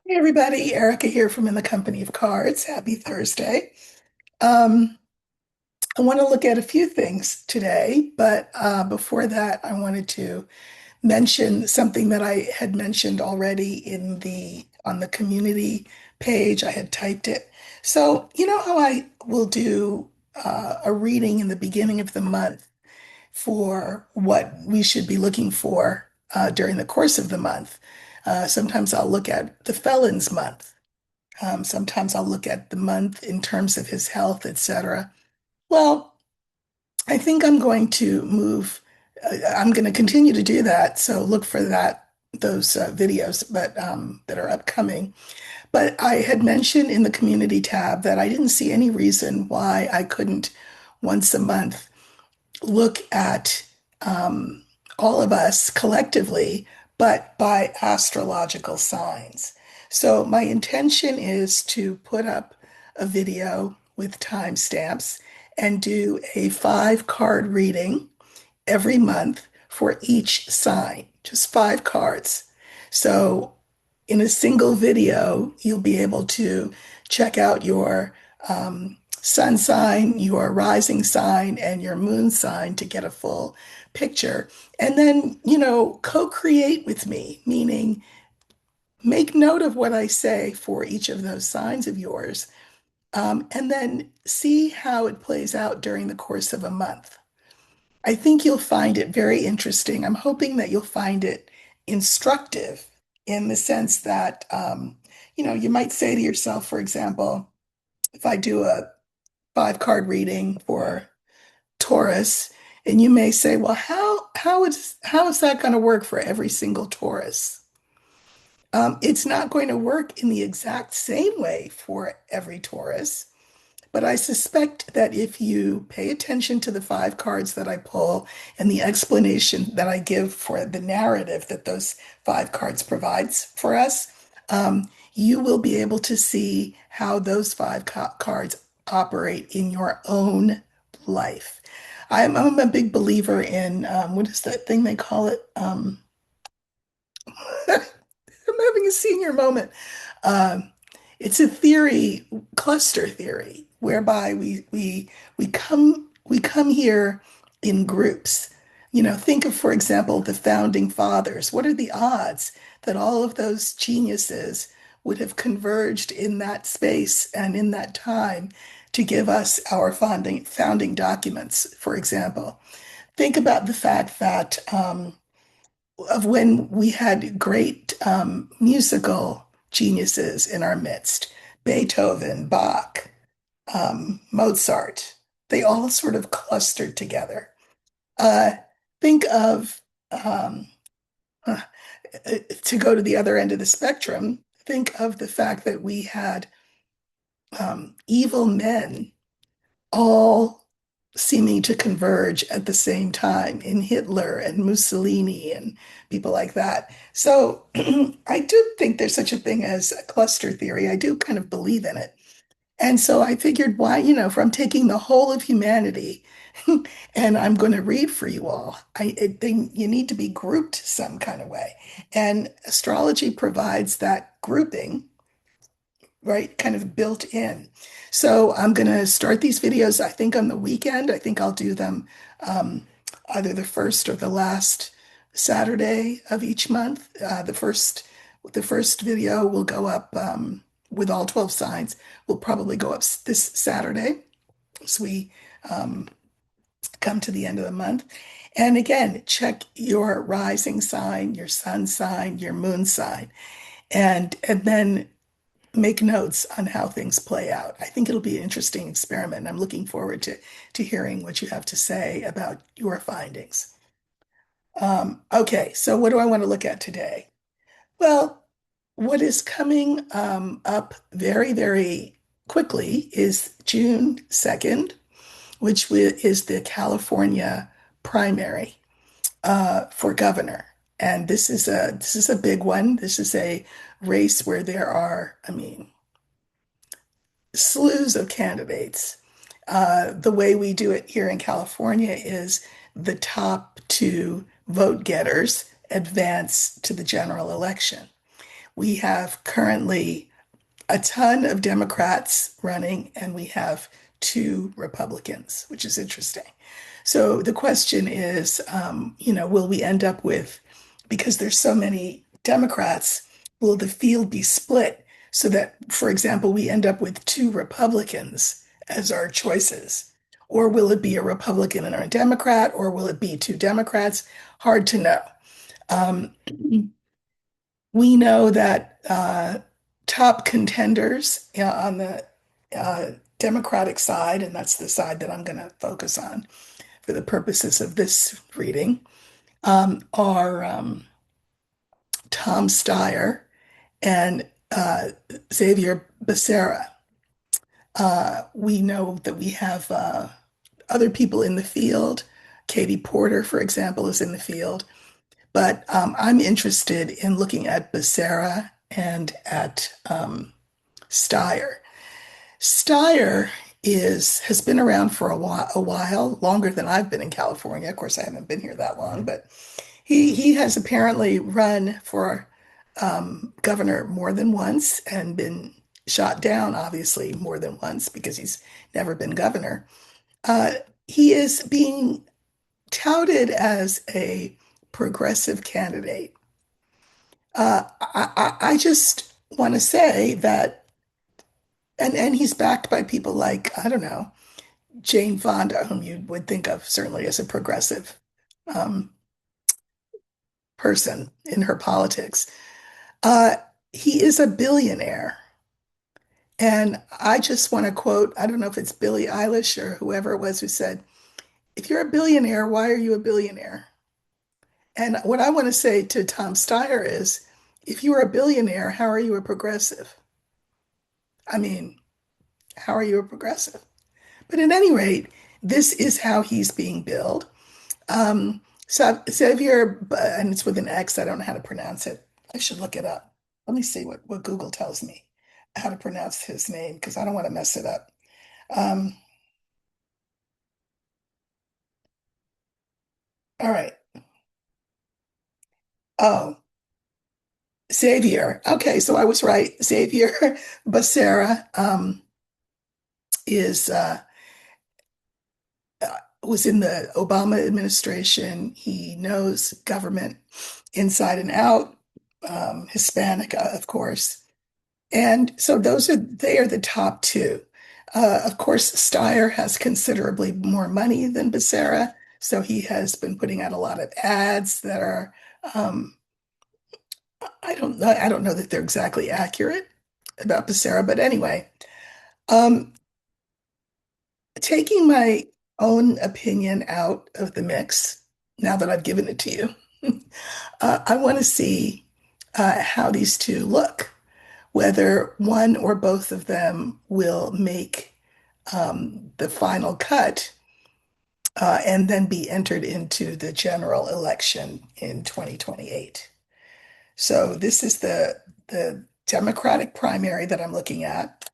Hey everybody, Erica here from In the Company of Cards. Happy Thursday. Um, I want to look at a few things today, but before that, I wanted to mention something that I had mentioned already in the on the community page. I had typed it. So, you know how I will do a reading in the beginning of the month for what we should be looking for during the course of the month. Sometimes I'll look at the Felons Month. Sometimes I'll look at the month in terms of his health, etc. Well, I think I'm going to move. I'm going to continue to do that. So look for those videos, but that are upcoming. But I had mentioned in the community tab that I didn't see any reason why I couldn't once a month look at all of us collectively, but by astrological signs. So my intention is to put up a video with timestamps and do a 5 card reading every month for each sign, just 5 cards. So in a single video, you'll be able to check out your sun sign, your rising sign, and your moon sign to get a full picture. And then, co-create with me, meaning make note of what I say for each of those signs of yours, and then see how it plays out during the course of a month. I think you'll find it very interesting. I'm hoping that you'll find it instructive in the sense that, you might say to yourself, for example, if I do a 5 card reading for Taurus, and you may say, well, how is that going to work for every single Taurus? It's not going to work in the exact same way for every Taurus. But I suspect that if you pay attention to the 5 cards that I pull and the explanation that I give for the narrative that those 5 cards provides for us, you will be able to see how those cards operate in your own life. I'm a big believer in what is that thing they call it? I'm having a senior moment. Um, it's a theory, cluster theory, whereby we come here in groups. Think of, for example, the founding fathers. What are the odds that all of those geniuses would have converged in that space and in that time to give us our founding documents, for example? Think about the fact that of when we had great musical geniuses in our midst, Beethoven, Bach, Mozart, they all sort of clustered together. Uh, think of, uh, to go to the other end of the spectrum, think of the fact that we had evil men all seeming to converge at the same time in Hitler and Mussolini and people like that. So I do think there's such a thing as a cluster theory. I do kind of believe in it. And so I figured, why, if I'm taking the whole of humanity and I'm going to read for you all, you need to be grouped some kind of way. And astrology provides that grouping, right, kind of built in. So I'm going to start these videos, I think, on the weekend. I think I'll do them um, either the first or the last Saturday of each month. The first video will go up with all 12 signs. Will probably go up this Saturday as we um, come to the end of the month. And again, check your rising sign, your sun sign, your moon sign, and then make notes on how things play out. I think it'll be an interesting experiment. I'm looking forward to hearing what you have to say about your findings. Okay, so what do I want to look at today? Well, what is coming up very, very quickly is June 2nd, which is the California primary for governor. And this is a big one. This is a race where there are, I mean, slews of candidates. The way we do it here in California is the top 2 vote getters advance to the general election. we have currently a ton of Democrats running, and we have two Republicans, which is interesting. So the question is, will we end up with, because there's so many Democrats, will the field be split so that, for example, we end up with two Republicans as our choices? Or will it be a Republican and a Democrat, or will it be two Democrats? Hard to know. Um, we know that top contenders on the Democratic side, and that's the side that I'm going to focus on for the purposes of this reading, are Tom Steyer and Xavier Becerra. We know that we have other people in the field. Katie Porter, for example, is in the field. But I'm interested in looking at Becerra and at Steyer. Steyer has been around for a while, longer than I've been in California. Of course, I haven't been here that long, but he has apparently run for governor more than once and been shot down, obviously, more than once because he's never been governor. Uh, he is being touted as a progressive candidate. I just want to say that, and he's backed by people like, I don't know, Jane Fonda, whom you would think of certainly as a progressive um, person in her politics. Uh, he is a billionaire. And I just want to quote, I don't know if it's Billie Eilish or whoever it was who said, if you're a billionaire, why are you a billionaire? And what I want to say to Tom Steyer is, if you are a billionaire, how are you a progressive? I mean, how are you a progressive? But at any rate, this is how he's being billed. So Xavier, and it's with an X, I don't know how to pronounce it. I should look it up. Let me see what Google tells me how to pronounce his name because I don't want to mess it up. Um, all right. Oh, Xavier. Okay, so I was right. Xavier Becerra is was in the Obama administration. He knows government inside and out, Hispanic, of course. And so they are the top two. Of course, Steyer has considerably more money than Becerra, so he has been putting out a lot of ads that are, um, I don't know that they're exactly accurate about Becerra, but anyway, um, taking my own opinion out of the mix, now that I've given it to you, I want to see how these two look, whether one or both of them will make the final cut and then be entered into the general election in 2028. So this is the Democratic primary that I'm looking at.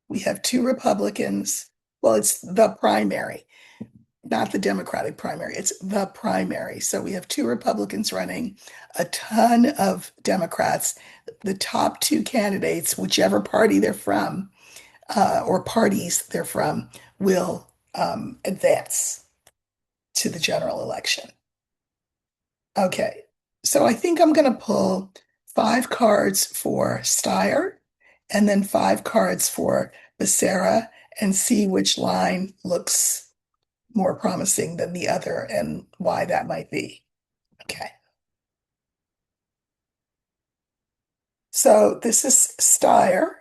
We have two Republicans. Well, it's the primary, not the Democratic primary. It's the primary. So we have two Republicans running, a ton of Democrats. The top two candidates, whichever party they're from, or parties they're from, will advance to the general election. Okay, so I think I'm going to pull five cards for Steyer and then five cards for Becerra and see which line looks more promising than the other and why that might be. Okay, so this is Steyer.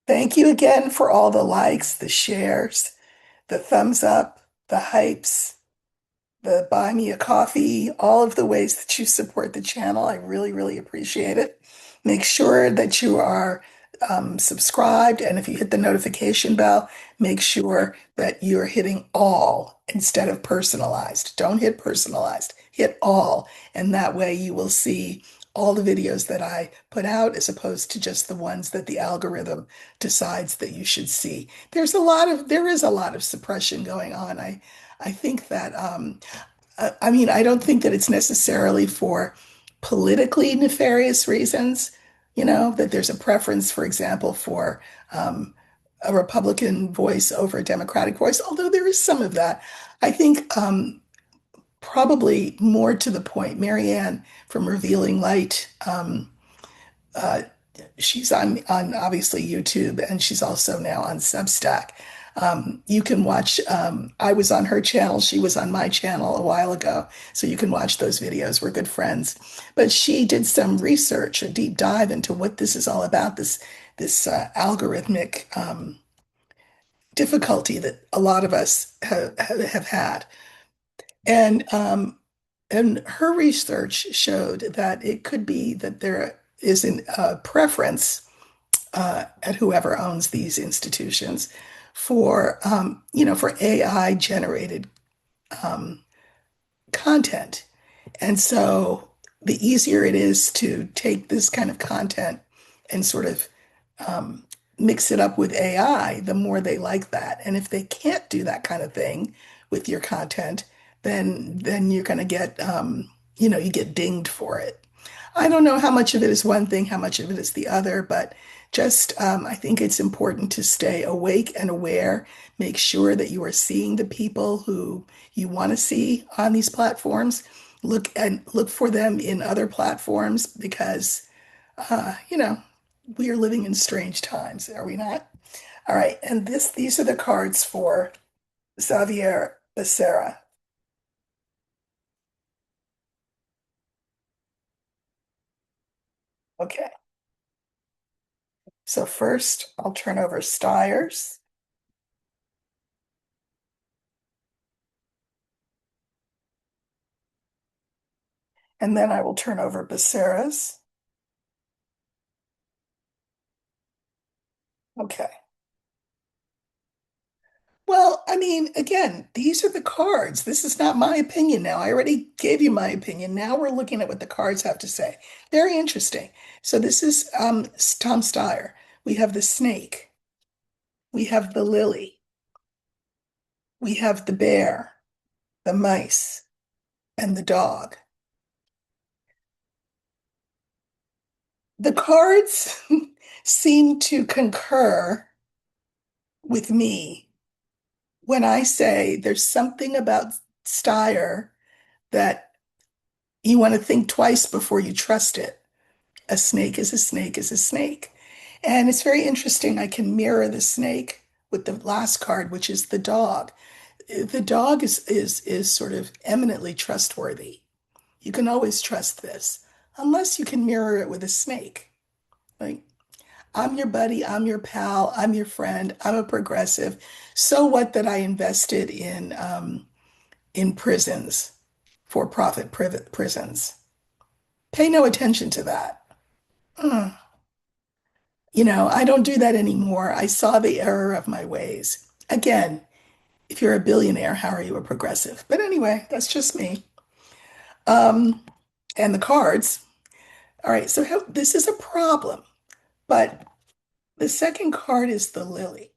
Thank you again for all the likes, the shares, the thumbs up, the hypes, the buy me a coffee, all of the ways that you support the channel. I really, really appreciate it. Make sure that you are subscribed, and if you hit the notification bell, make sure that you're hitting all instead of personalized. Don't hit personalized, hit all, and that way you will see all the videos that I put out as opposed to just the ones that the algorithm decides that you should see. There is a lot of suppression going on. I think that I mean, I don't think that it's necessarily for politically nefarious reasons, that there's a preference, for example, for um, a Republican voice over a Democratic voice, although there is some of that. I think probably more to the point, Marianne from Revealing Light, uh, she's on obviously YouTube, and she's also now on Substack. You can watch, I was on her channel, she was on my channel a while ago, so you can watch those videos. We're good friends. But she did some research, a deep dive into what this is all about, this algorithmic difficulty that a lot of us have had. And and her research showed that it could be that there is a preference at whoever owns these institutions for AI generated um, content. And so the easier it is to take this kind of content and sort of um, mix it up with AI, the more they like that. And if they can't do that kind of thing with your content, then you're going to get you get dinged for it. I don't know how much of it is one thing, how much of it is the other, but just I think it's important to stay awake and aware. Make sure that you are seeing the people who you want to see on these platforms. Look for them in other platforms because we are living in strange times, are we not? All right, and these are the cards for Xavier Becerra. Okay, so first I'll turn over Stires, and then I will turn over Becerra's. Okay. Well, I mean, again, these are the cards. This is not my opinion now. I already gave you my opinion. Now we're looking at what the cards have to say. Very interesting. So this is Tom Steyer. We have the snake. We have the lily. We have the bear, the mice, and the dog. The cards seem to concur with me when I say there's something about Steyer that you want to think twice before you trust it. A snake is a snake is a snake. And it's very interesting. I can mirror the snake with the last card, which is the dog. The dog is sort of eminently trustworthy. You can always trust this, unless you can mirror it with a snake. Like, I'm your buddy, I'm your pal, I'm your friend, I'm a progressive. So what that I invested in prisons, for-profit prisons. Pay no attention to that. Mm. I don't do that anymore. I saw the error of my ways. Again, if you're a billionaire, how are you a progressive? But anyway, that's just me. Um, and the cards. All right, so this is a problem, but the second card is the lily.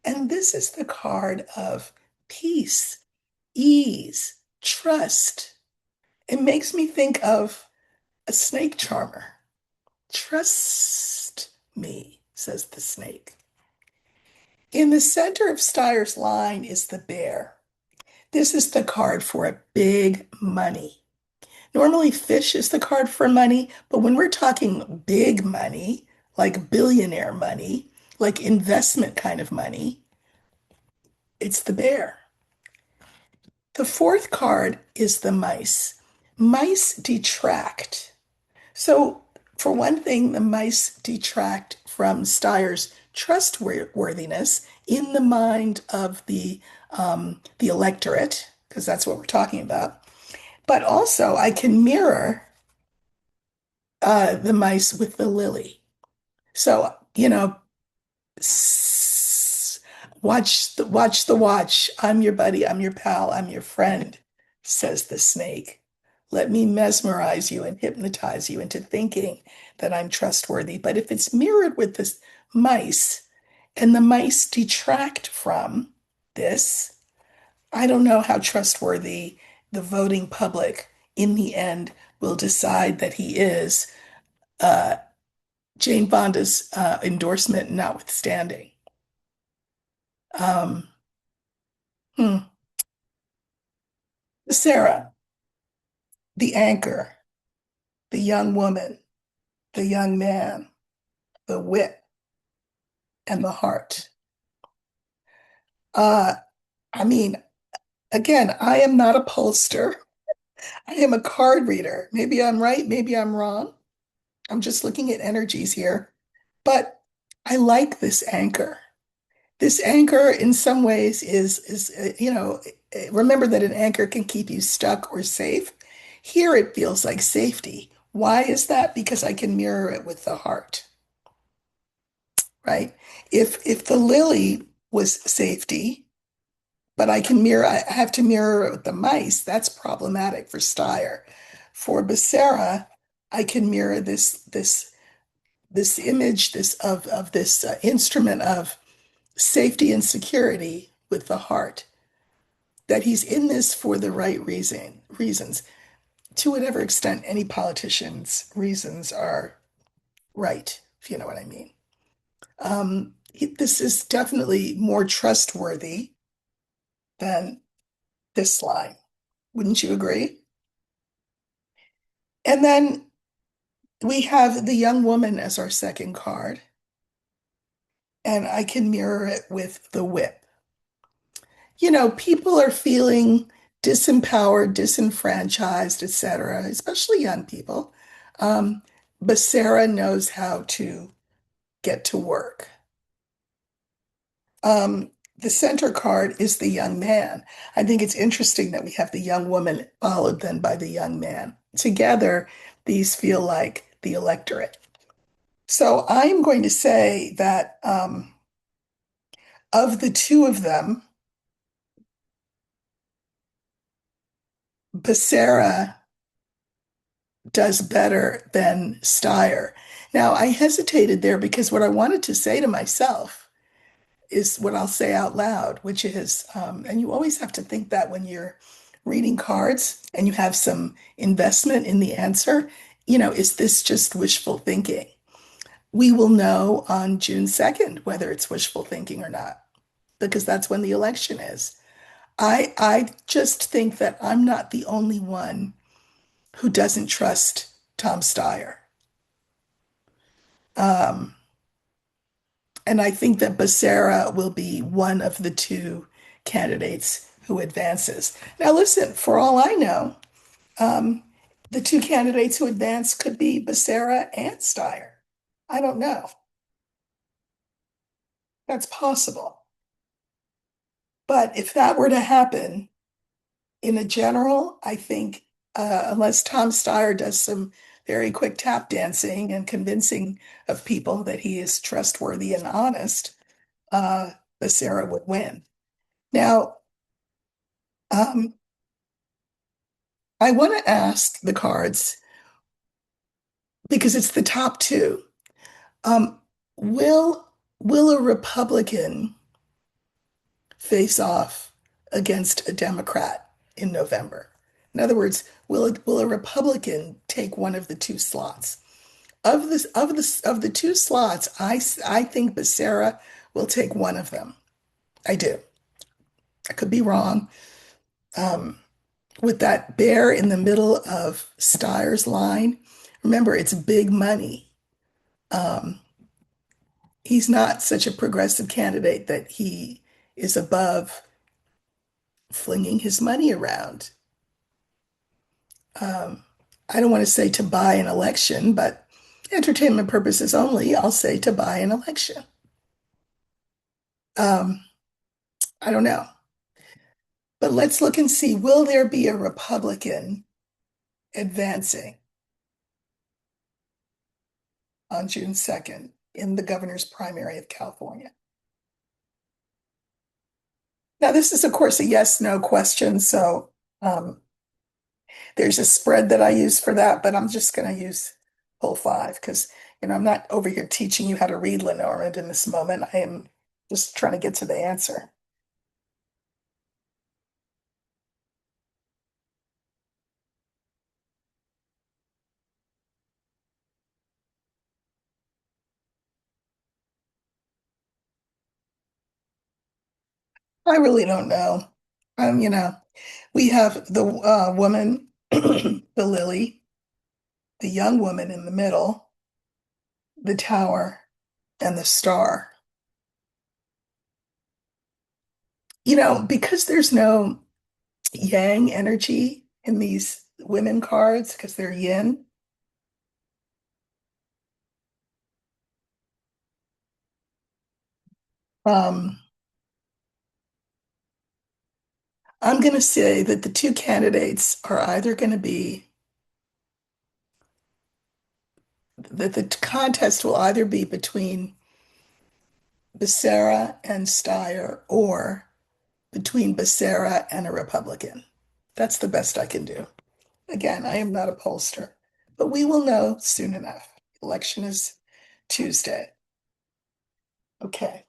And this is the card of peace, ease, trust. It makes me think of a snake charmer. Trust me, says the snake. In the center of Steyer's line is the bear. This is the card for a big money. Normally, fish is the card for money, but when we're talking big money, like billionaire money, like investment kind of money, it's the bear. The fourth card is the mice. Mice detract. So, for one thing, the mice detract from Steyer's trustworthiness in the mind of the electorate, because that's what we're talking about. But also, I can mirror the mice with the lily. So, watch the watch. I'm your buddy, I'm your pal, I'm your friend, says the snake. Let me mesmerize you and hypnotize you into thinking that I'm trustworthy. But if it's mirrored with this mice and the mice detract from this, I don't know how trustworthy the voting public in the end will decide that he is, uh, Jane Fonda's endorsement notwithstanding. Um, hmm. Sarah, the anchor, the young woman, the young man, the wit, and the heart. Uh, I mean, again, I am not a pollster. I am a card reader. Maybe I'm right, maybe I'm wrong. I'm just looking at energies here. But I like this anchor. This anchor, in some ways, remember that an anchor can keep you stuck or safe. Here it feels like safety. Why is that? Because I can mirror it with the heart, right? If the lily was safety, but I have to mirror it with the mice, that's problematic for Steyer. For Becerra, I can mirror this image of this instrument of safety and security with the heart, that he's in this for the right reasons. To whatever extent any politician's reasons are right, if you know what I mean. This is definitely more trustworthy than this line. Wouldn't you agree? And then we have the young woman as our second card, and I can mirror it with the whip. People are feeling disempowered, disenfranchised, etc., especially young people. Um, but Sarah knows how to get to work. The center card is the young man. I think it's interesting that we have the young woman followed then by the young man. Together, these feel like the electorate. So I'm going to say that of the two of them, Becerra does better than Steyer. Now, I hesitated there because what I wanted to say to myself is what I'll say out loud, which is, and you always have to think that when you're reading cards and you have some investment in the answer, is this just wishful thinking? We will know on June 2nd whether it's wishful thinking or not, because that's when the election is. I just think that I'm not the only one who doesn't trust Tom Steyer. Um, and I think that Becerra will be one of the two candidates who advances. Now, listen, for all I know, um, the two candidates who advance could be Becerra and Steyer. I don't know. That's possible. But if that were to happen, in a general, I think unless Tom Steyer does some very quick tap dancing and convincing of people that he is trustworthy and honest, uh, Becerra would win. Now, um, I want to ask the cards because it's the top two. Um, will will a Republican face off against a Democrat in November? In other words, will a Republican take one of the two slots? Of the two slots, I think Becerra will take one of them. I do. I could be wrong. Um, with that bear in the middle of Steyer's line, remember it's big money. Um, he's not such a progressive candidate that he is above flinging his money around. Um, I don't want to say to buy an election, but entertainment purposes only, I'll say to buy an election. Um, I don't know. But let's look and see, will there be a Republican advancing on June 2nd in the governor's primary of California? Now, this is, of course, a yes/no question. So, um, There's a spread that I use for that, but I'm just going to use whole five because, I'm not over here teaching you how to read Lenormand in this moment. I am just trying to get to the answer. I really don't know. You know, we have the woman, the lily, the young woman in the middle, the tower, and the star. Because there's no yang energy in these women cards because they're yin, um, I'm going to say that the two candidates are either going to be that the contest will either be between Becerra and Steyer or between Becerra and a Republican. That's the best I can do. Again, I am not a pollster, but we will know soon enough. Election is Tuesday. Okay.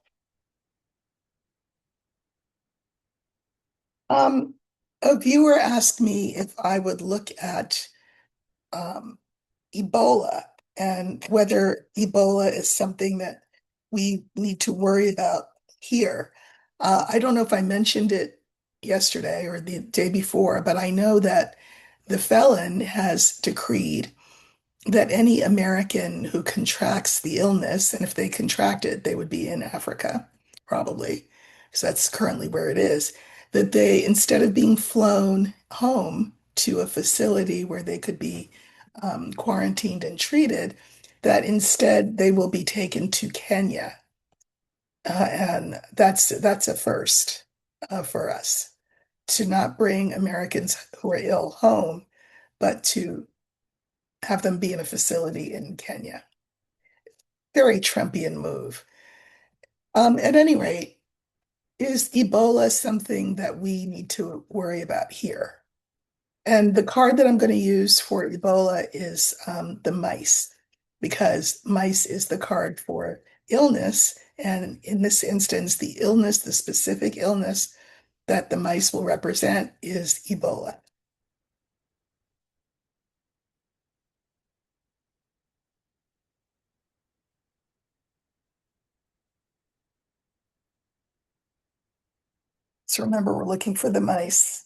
Um, a viewer asked me if I would look at um, Ebola and whether Ebola is something that we need to worry about here. I don't know if I mentioned it yesterday or the day before, but I know that the felon has decreed that any American who contracts the illness, and if they contract it, they would be in Africa, probably, because that's currently where it is, that they, instead of being flown home to a facility where they could be quarantined and treated, that instead they will be taken to Kenya. And that's a first for us to not bring Americans who are ill home, but to have them be in a facility in Kenya. Very Trumpian move. At any rate, is Ebola something that we need to worry about here? And the card that I'm going to use for Ebola is the mice, because mice is the card for illness. And in this instance, the illness, the specific illness that the mice will represent is Ebola. So remember, we're looking for the mice.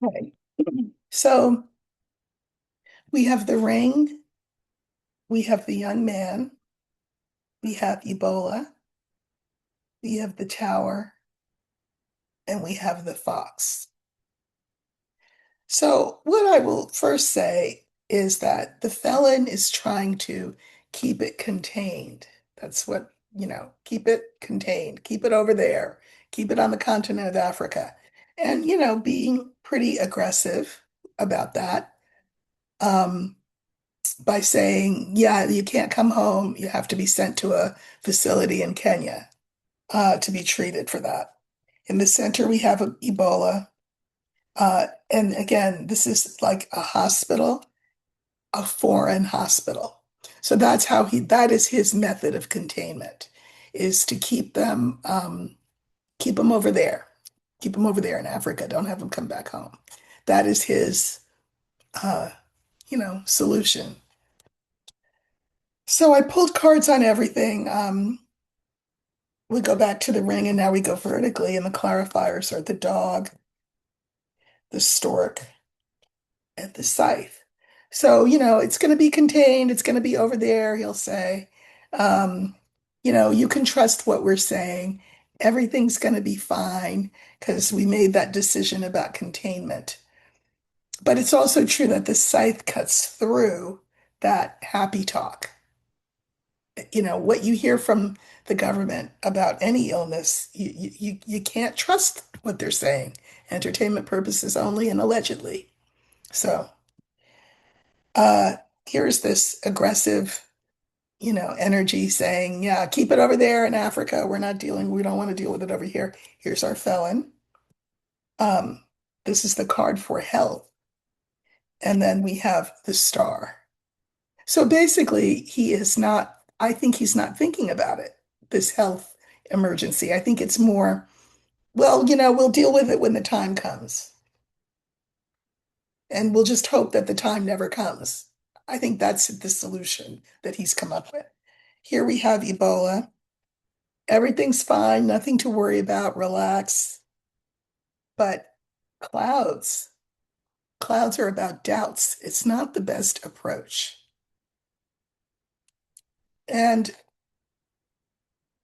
Okay. So we have the ring, we have the young man, we have Ebola, we have the tower, and we have the fox. So, what I will first say is that the felon is trying to keep it contained. That's what, keep it contained, keep it over there, keep it on the continent of Africa. And, being pretty aggressive about that um, by saying, yeah, you can't come home, you have to be sent to a facility in Kenya to be treated for that. In the center, we have Ebola. And again, this is like a hospital, a foreign hospital. So that is his method of containment, is to keep them over there, keep them over there in Africa. Don't have them come back home. That is his, uh, solution. So I pulled cards on everything. We go back to the ring and now we go vertically, and the clarifiers are the dog, the stork, and the scythe. So, it's going to be contained. It's going to be over there, he'll say. Um, you can trust what we're saying. Everything's going to be fine because we made that decision about containment. But it's also true that the scythe cuts through that happy talk. What you hear from the government about any illness, you can't trust what they're saying. Entertainment purposes only and allegedly. So, uh, here's this aggressive, energy saying, yeah, keep it over there in Africa. We don't want to deal with it over here. Here's our felon. Um, this is the card for health. And then we have the star. So basically, I think he's not thinking about it, this health emergency. I think it's more, well, we'll deal with it when the time comes. And we'll just hope that the time never comes. I think that's the solution that he's come up with. Here we have Ebola. Everything's fine, nothing to worry about, relax. But clouds, clouds are about doubts. It's not the best approach. And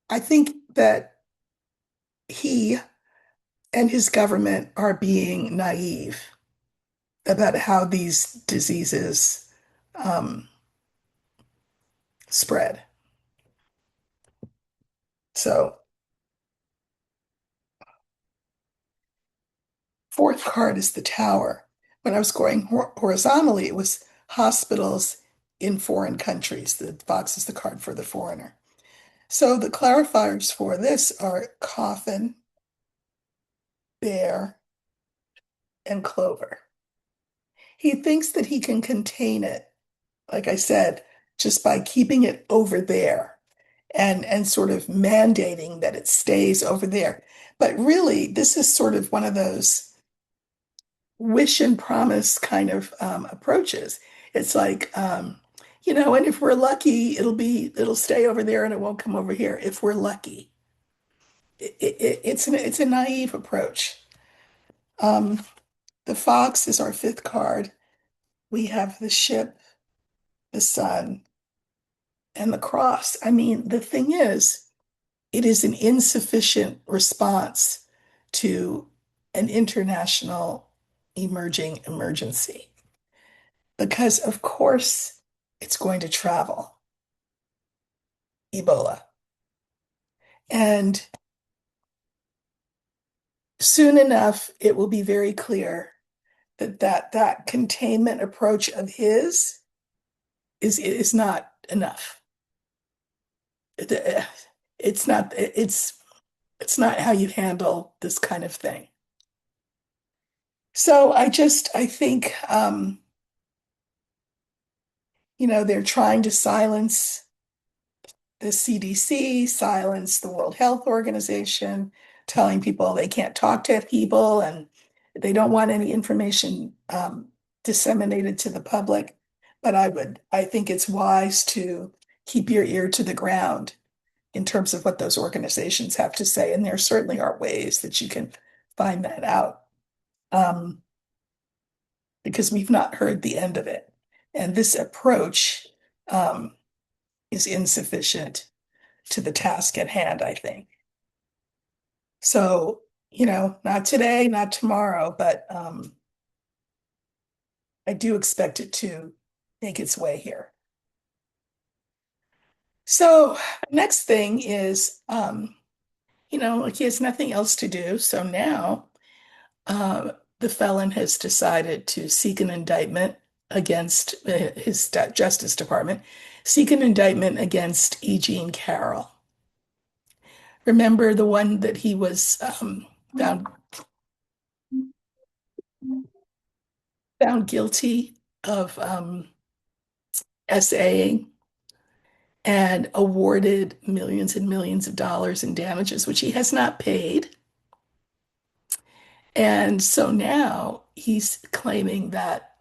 I think that he and his government are being naive about how these diseases um, spread. So, fourth card is the tower. When I was going horizontally, it was hospitals in foreign countries. The box is the card for the foreigner. So the clarifiers for this are coffin, bear, and clover. He thinks that he can contain it, like I said, just by keeping it over there and sort of mandating that it stays over there. But really, this is sort of one of those wish and promise kind of approaches. It's like, and if we're lucky, it'll stay over there and it won't come over here if we're lucky. It's a naive approach. Um, the fox is our fifth card. We have the ship, the sun, and the cross. I mean, the thing is, it is an insufficient response to an international emerging emergency because, of course, it's going to travel, Ebola. And soon enough, it will be very clear that containment approach of his is not enough. It's not it's not how you handle this kind of thing. So I think they're trying to silence the CDC, silence the World Health Organization, telling people they can't talk to people and they don't want any information disseminated to the public. But I think it's wise to keep your ear to the ground in terms of what those organizations have to say. And there certainly are ways that you can find that out um, because we've not heard the end of it. And this approach um, is insufficient to the task at hand, I think. So, not today, not tomorrow, but I do expect it to make its way here. So, next thing is, like he has nothing else to do. So now the felon has decided to seek an indictment against his Justice Department, seek an indictment against E.Jean Carroll. Remember the one that he was found found guilty of SAing and awarded millions and millions of dollars in damages, which he has not paid. And so now he's claiming that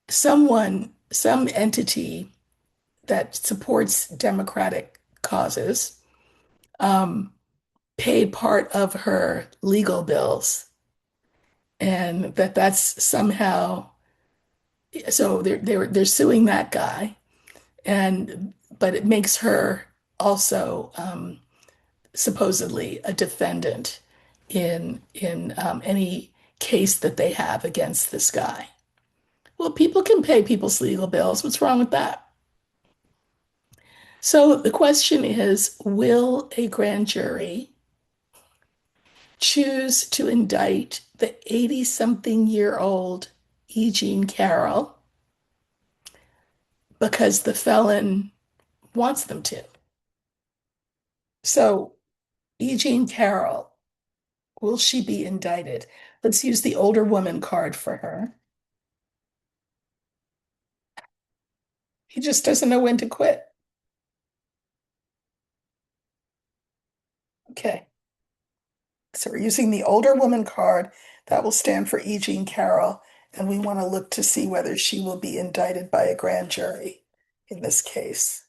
some entity that supports democratic causes, um, paid part of her legal bills, and that's somehow so they're suing that guy, and but it makes her also supposedly a defendant in any case that they have against this guy. Well, people can pay people's legal bills. What's wrong with that? So the question is, will a grand jury choose to indict the 80-something-year-old E.Jean Carroll because the felon wants them to? So, E.Jean Carroll, will she be indicted? Let's use the older woman card for her. He just doesn't know when to quit. Okay. So we're using the older woman card. That will stand for E.Jean Carroll. And we want to look to see whether she will be indicted by a grand jury in this case.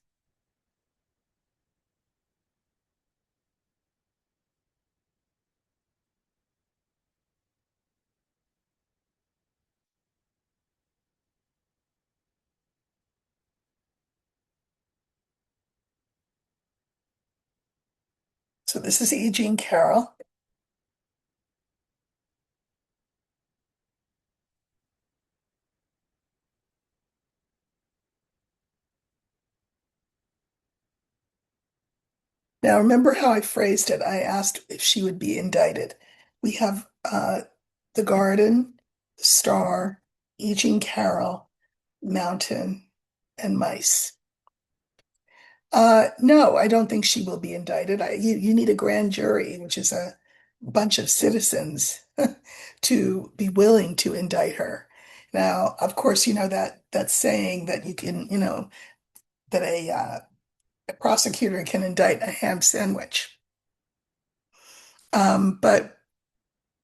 So this is E.Jean Carroll. Now, remember how I phrased it? I asked if she would be indicted. We have the Garden, the Star, E.Jean Carroll, Mountain, and Mice. No, I don't think she will be indicted. You need a grand jury, which is a bunch of citizens, to be willing to indict her. Now, of course, you know that saying that you can, that a prosecutor can indict a ham sandwich. But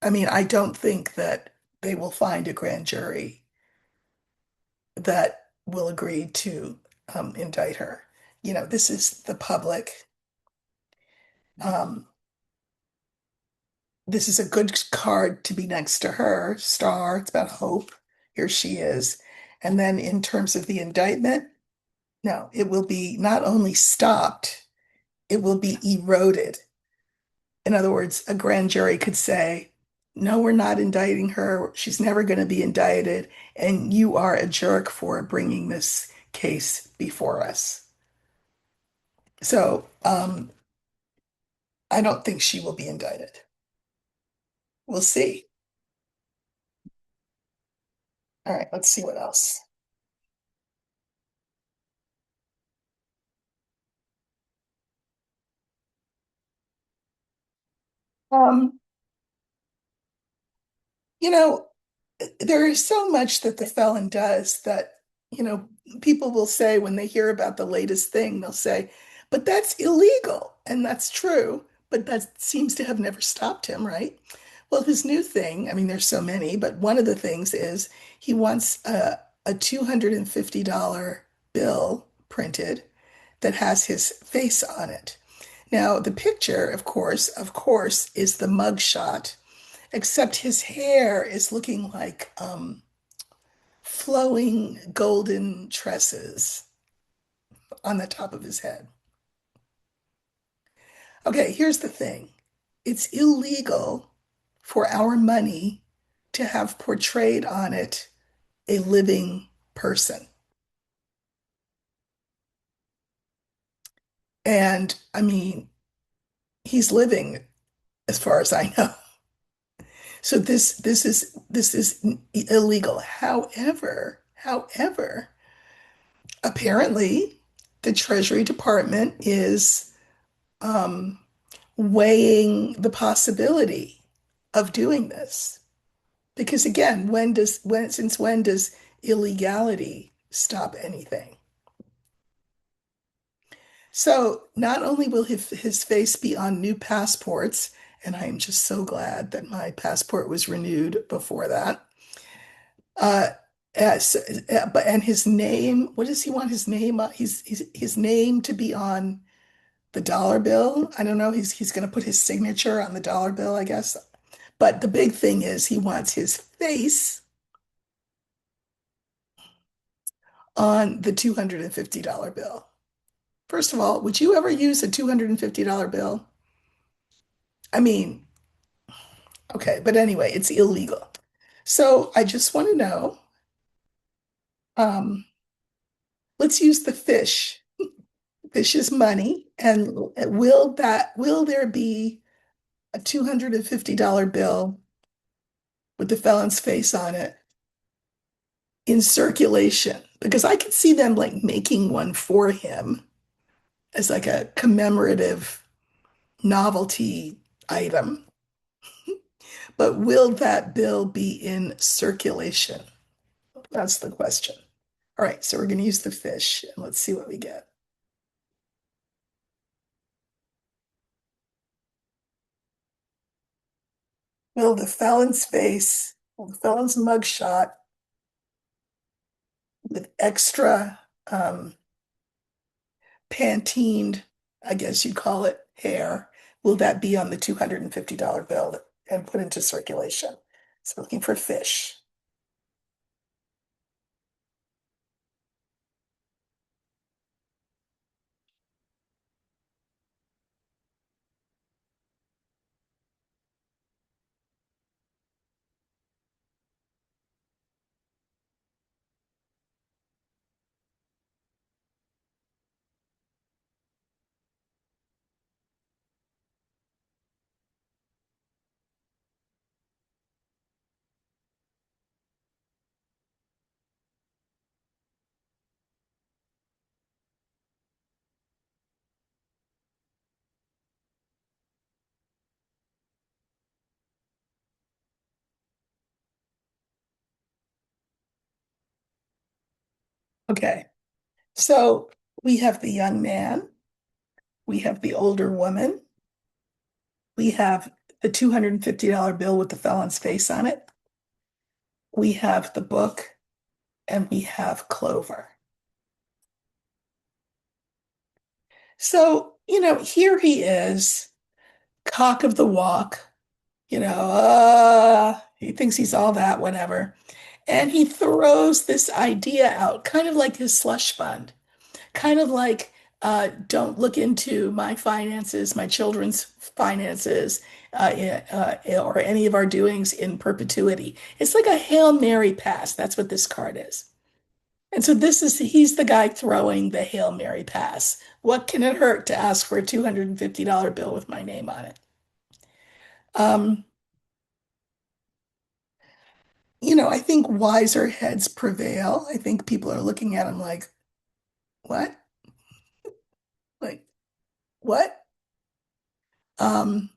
I mean, I don't think that they will find a grand jury that will agree to indict her. This is the public. Um, this is a good card to be next to her. Star, it's about hope. Here she is. And then in terms of the indictment, no, it will be not only stopped, it will be eroded. In other words, a grand jury could say, no, we're not indicting her. She's never going to be indicted. And you are a jerk for bringing this case before us. So I don't think she will be indicted. We'll see. All right, let's see what else. Um, you know, there is so much that the felon does that, you know, people will say when they hear about the latest thing, they'll say, but that's illegal. And that's true, but that seems to have never stopped him, right? Well, his new thing, I mean, there's so many, but one of the things is he wants a $250 bill printed that has his face on it. Now, the picture, of course, is the mugshot, except his hair is looking like flowing golden tresses on the top of his head. Okay, here's the thing. It's illegal for our money to have portrayed on it a living person. And I mean, he's living as far as I know. So this is illegal. However, apparently the Treasury Department is um, weighing the possibility of doing this. Because again, since when does illegality stop anything? So not only will his face be on new passports, and I am just so glad that my passport was renewed before that. Uh, as, but and his name, what does he want his name? His name to be on the dollar bill. I don't know. He's going to put his signature on the dollar bill, I guess. But the big thing is he wants his face on the $250 bill. First of all, would you ever use a $250 bill? I mean, okay, but anyway, it's illegal. So I just want to know, um, let's use the fish. Fish is money, and will there be a $250 bill with the felon's face on it in circulation? Because I could see them like making one for him as like a commemorative novelty item. But will that bill be in circulation? That's the question. All right, so we're going to use the fish and let's see what we get. Will the felon's mugshot with extra pantined, I guess you'd call it, hair, will that be on the $250 bill and put into circulation? So looking for fish. Okay, so we have the young man, we have the older woman, we have the $250 bill with the felon's face on it, we have the book, and we have Clover. So, here he is, cock of the walk, he thinks he's all that, whatever. And he throws this idea out, kind of like his slush fund, kind of like, don't look into my finances, my children's finances, or any of our doings in perpetuity. It's like a Hail Mary pass. That's what this card is. And so he's the guy throwing the Hail Mary pass. What can it hurt to ask for a $250 bill with my name on it? Um, I think wiser heads prevail. I think people are looking at him like, what? Like, what? Um,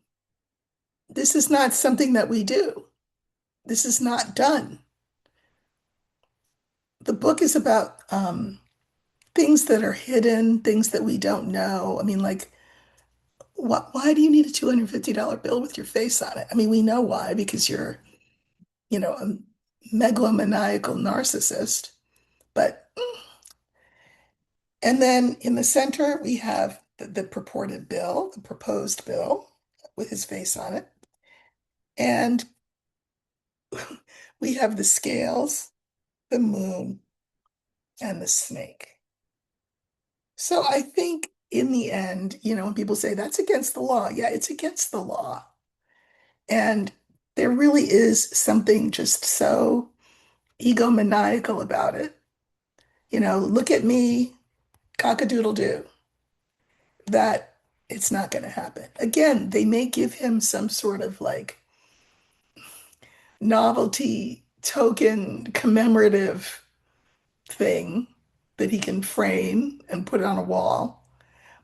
this is not something that we do. This is not done. The book is about things that are hidden, things that we don't know. I mean, like, why do you need a $250 bill with your face on it? I mean, we know why, because you're, a megalomaniacal narcissist. But, and then in the center, we have the purported bill, the proposed bill with his face on it. And we have the scales, the moon, and the snake. So I think in the end, when people say that's against the law, yeah, it's against the law. And there really is something just so egomaniacal about it. Look at me, cock-a-doodle-doo, that it's not going to happen. Again, they may give him some sort of like novelty token commemorative thing that he can frame and put on a wall,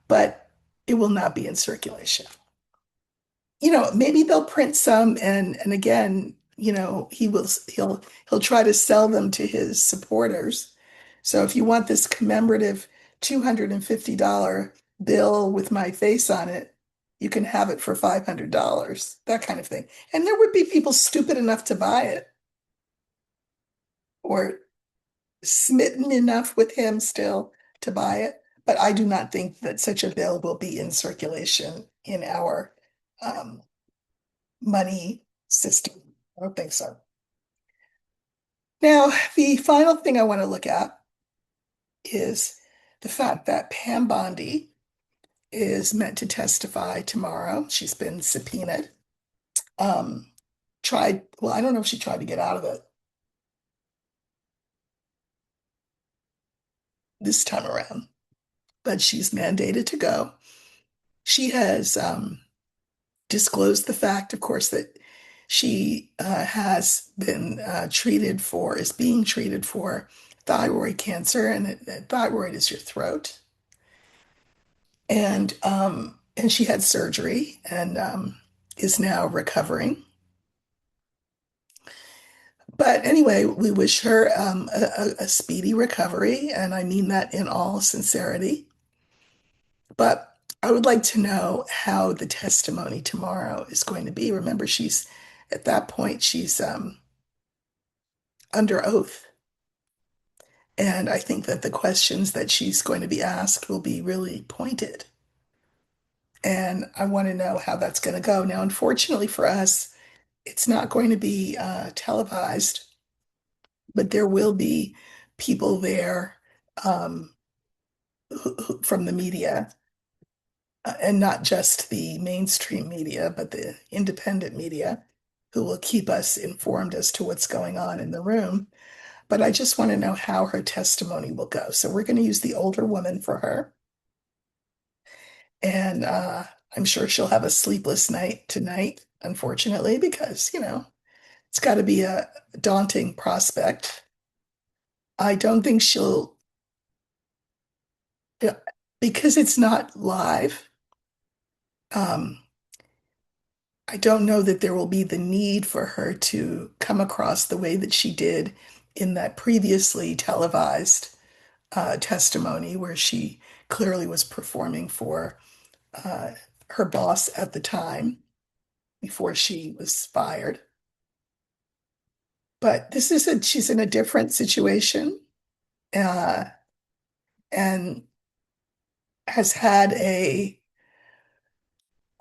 but it will not be in circulation. maybe they'll print some and again, he'll try to sell them to his supporters. So if you want this commemorative $250 bill with my face on it, you can have it for $500, that kind of thing. And there would be people stupid enough to buy it or smitten enough with him still to buy it. But I do not think that such a bill will be in circulation in our um, money system. I don't think so. Now, the final thing I want to look at is the fact that Pam Bondi is meant to testify tomorrow. She's been subpoenaed. Um, well, I don't know if she tried to get out of it this time around, but she's mandated to go. She has disclosed the fact, of course, that she has been is being treated for thyroid cancer, and thyroid is your throat. And she had surgery and is now recovering. But anyway, we wish her a speedy recovery, and I mean that in all sincerity. But I would like to know how the testimony tomorrow is going to be. Remember, she's at that point, she's under oath. And I think that the questions that she's going to be asked will be really pointed. And I want to know how that's going to go. Now, unfortunately for us, it's not going to be televised, but there will be people there um, from the media, and not just the mainstream media, but the independent media, who will keep us informed as to what's going on in the room. But I just want to know how her testimony will go. So we're going to use the older woman for her. And I'm sure she'll have a sleepless night tonight, unfortunately, because, it's got to be a daunting prospect. I don't think she'll, yeah, because it's not live. Um, I don't know that there will be the need for her to come across the way that she did in that previously televised testimony, where she clearly was performing for uh, her boss at the time before she was fired. But she's in a different situation, uh, and has had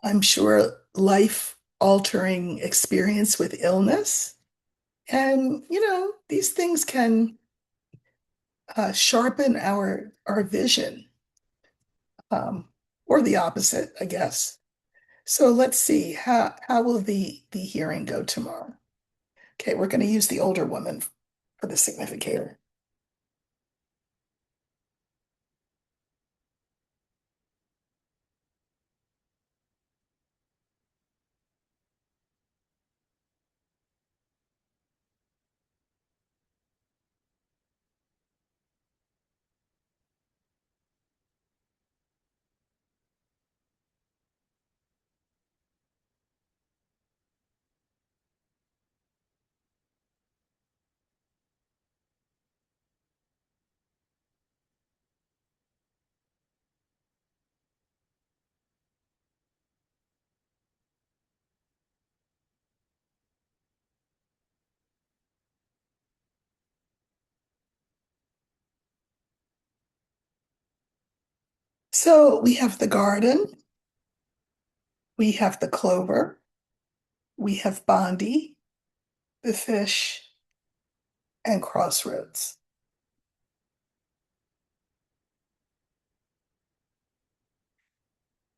I'm sure, life altering experience with illness. And, these things can sharpen our vision, um, or the opposite, I guess. So let's see, how will the hearing go tomorrow? Okay, we're going to use the older woman for the significator. So we have the garden, we have the clover, we have Bondi, the fish, and crossroads.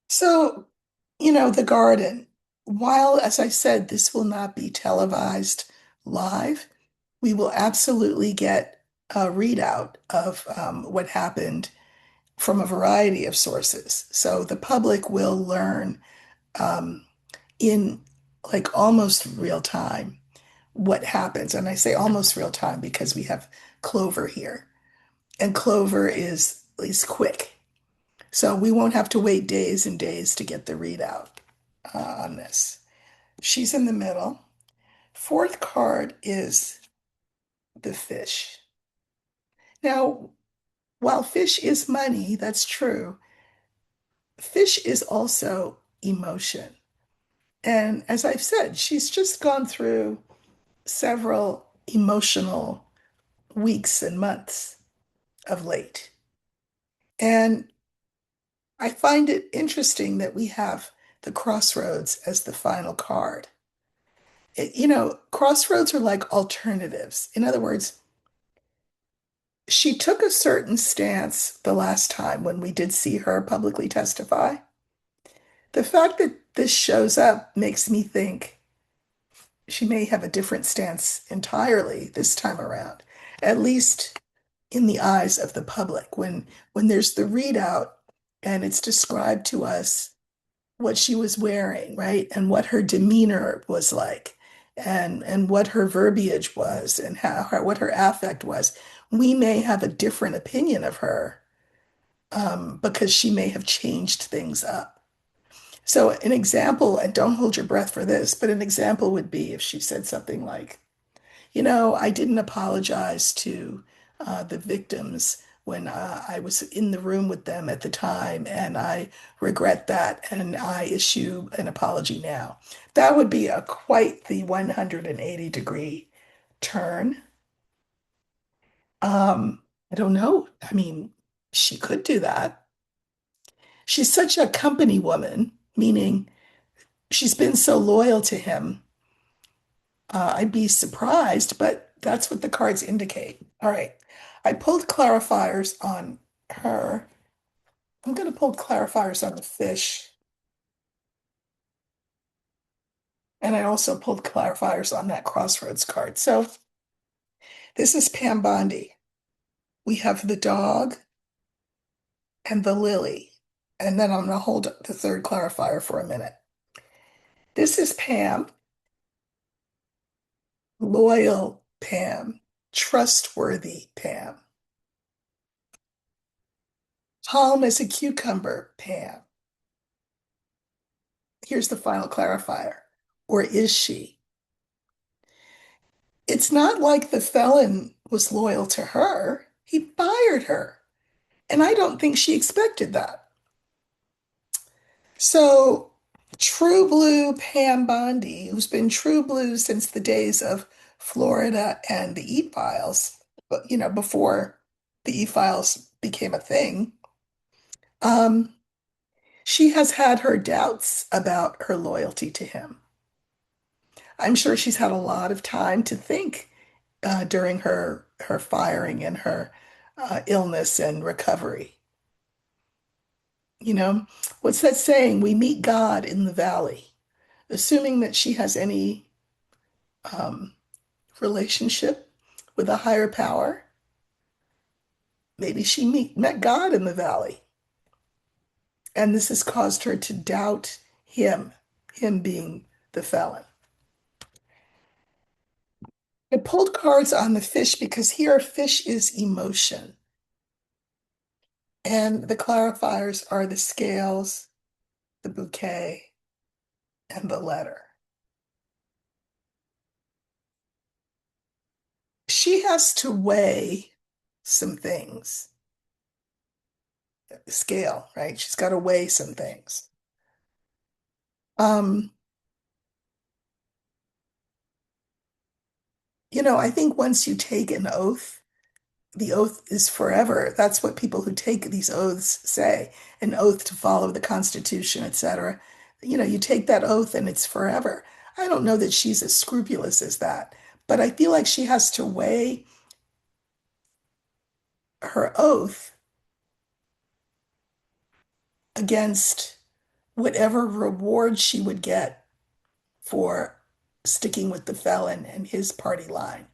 So, the garden, while, as I said, this will not be televised live, we will absolutely get a readout of what happened from a variety of sources. So the public will learn um, in like almost real time what happens. And I say almost real time because we have Clover here, and Clover is quick. So we won't have to wait days and days to get the readout. on this. She's in the middle. Fourth card is the fish. Now, while fish is money, that's true, fish is also emotion. And as I've said, she's just gone through several emotional weeks and months of late. And I find it interesting that we have the crossroads as the final card. Crossroads are like alternatives. In other words, she took a certain stance the last time when we did see her publicly testify. The fact that this shows up makes me think she may have a different stance entirely this time around, at least in the eyes of the public. When there's the readout and it's described to us what she was wearing, right? And what her demeanor was like, and what her verbiage was, and what her affect was. We may have a different opinion of her because she may have changed things up. So an example, and don't hold your breath for this, but an example would be if she said something like, I didn't apologize to the victims when I was in the room with them at the time, and I regret that, and I issue an apology now. That would be a quite the 180-degree turn. I don't know. I mean, she could do that. She's such a company woman, meaning she's been so loyal to him. I'd be surprised, but that's what the cards indicate. All right. I pulled clarifiers on her. I'm going to pull clarifiers on the fish. And I also pulled clarifiers on that crossroads card. So this is Pam Bondi. We have the dog and the lily. And then I'm going to hold the third clarifier for a minute. This is Pam, loyal Pam, trustworthy Pam, calm as a cucumber Pam. Here's the final clarifier. Or is she? It's not like the felon was loyal to her. He fired her. And I don't think she expected that. So, True Blue Pam Bondi, who's been True Blue since the days of Florida and the E-Files, but before the E-Files became a thing, um, she has had her doubts about her loyalty to him. I'm sure she's had a lot of time to think during her firing and her illness and recovery. You know, what's that saying? We meet God in the valley. Assuming that she has any um, relationship with a higher power, maybe she met God in the valley, and this has caused her to doubt him being the felon. I pulled cards on the fish because here fish is emotion. And the clarifiers are the scales, the bouquet, and the letter. She has to weigh some things. Scale, right? She's got to weigh some things. Um, I think once you take an oath, the oath is forever. That's what people who take these oaths say, an oath to follow the Constitution, etc. You take that oath and it's forever. I don't know that she's as scrupulous as that, but I feel like she has to weigh her oath against whatever reward she would get for sticking with the felon and his party line.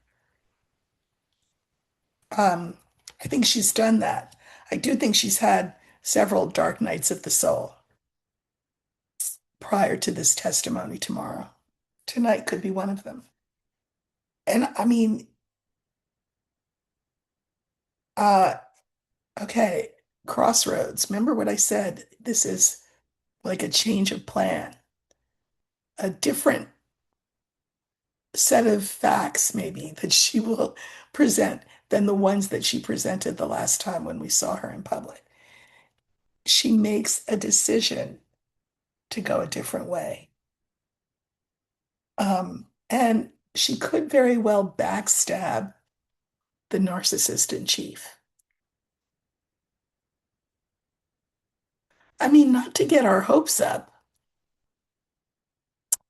Um, I think she's done that. I do think she's had several dark nights of the soul prior to this testimony tomorrow. Tonight could be one of them. And I mean, uh, okay, crossroads. Remember what I said? This is like a change of plan. a different set of facts, maybe, that she will present than the ones that she presented the last time when we saw her in public. She makes a decision to go a different way. And she could very well backstab the narcissist in chief. I mean, not to get our hopes up,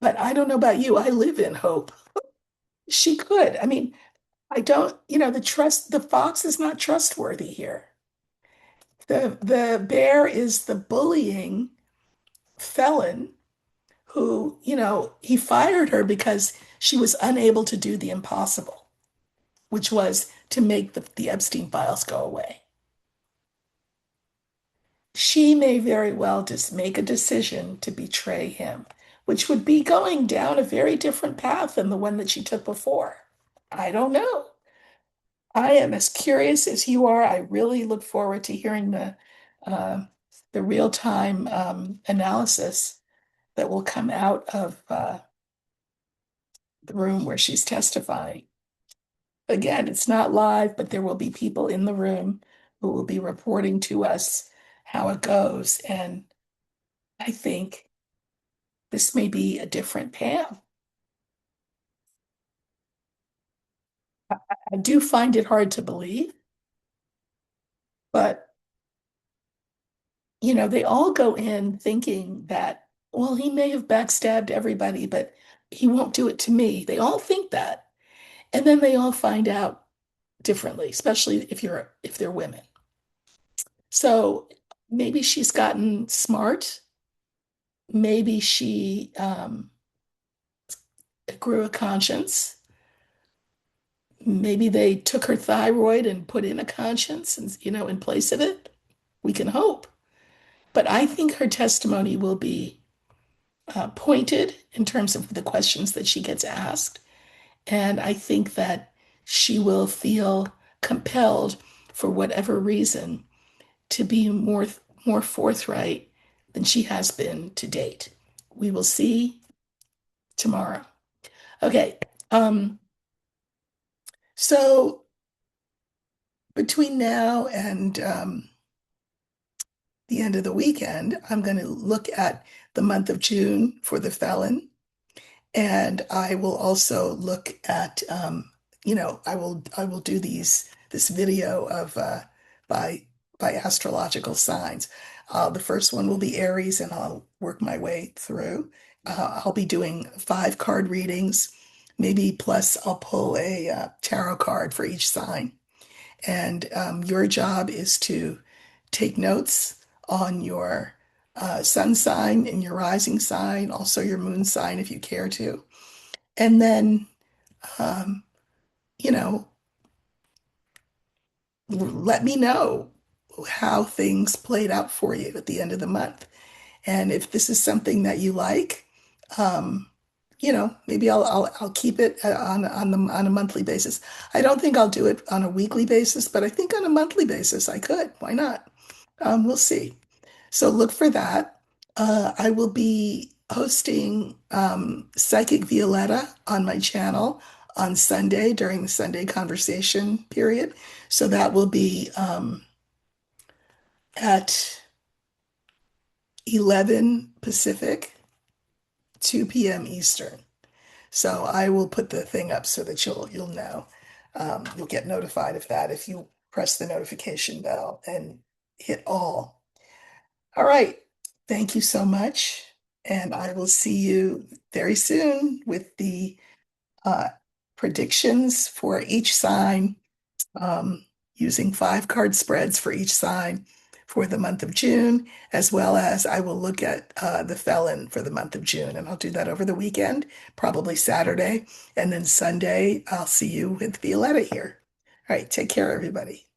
but I don't know about you. I live in hope. She could. I mean, I don't, the fox is not trustworthy here. The bear is the bullying felon who, he fired her because she was unable to do the impossible, which was to make the Epstein files go away. She may very well just make a decision to betray him, which would be going down a very different path than the one that she took before. I don't know. I am as curious as you are. I really look forward to hearing uh, the real-time analysis that will come out of the room where she's testifying. Again, it's not live, but there will be people in the room who will be reporting to us how it goes. And I think this may be a different Pam. I do find it hard to believe, but they all go in thinking that, well, he may have backstabbed everybody, but he won't do it to me. They all think that. And then they all find out differently, especially if they're women. So maybe she's gotten smart. Maybe she grew a conscience. Maybe they took her thyroid and put in a conscience and, in place of it. We can hope. But I think her testimony will be pointed in terms of the questions that she gets asked. And I think that she will feel compelled, for whatever reason, to be more forthright than she has been to date. We will see tomorrow. Okay. So between now and the end of the weekend, I'm going to look at the month of June for the felon. And I will also look at, I will do this video of by astrological signs. The first one will be Aries, and I'll work my way through. I'll be doing 5 card readings, maybe plus I'll pull a tarot card for each sign. And your job is to take notes on your sun sign and your rising sign, also your moon sign if you care to. And then, um, you know, let me know how things played out for you at the end of the month. And if this is something that you like, um, maybe I'll keep it on a monthly basis. I don't think I'll do it on a weekly basis, but I think on a monthly basis I could. Why not? We'll see. So look for that. I will be hosting Psychic Violetta on my channel on Sunday during the Sunday conversation period. So that will be at 11 Pacific, 2 p.m. Eastern. So I will put the thing up so that you'll know. You'll get notified of that if you press the notification bell and hit all. All right. Thank you so much. And I will see you very soon with the uh, predictions for each sign, using 5 card spreads for each sign for the month of June, as well as I will look at the felon for the month of June. And I'll do that over the weekend, probably Saturday. And then Sunday, I'll see you with Violetta here. All right. Take care, everybody.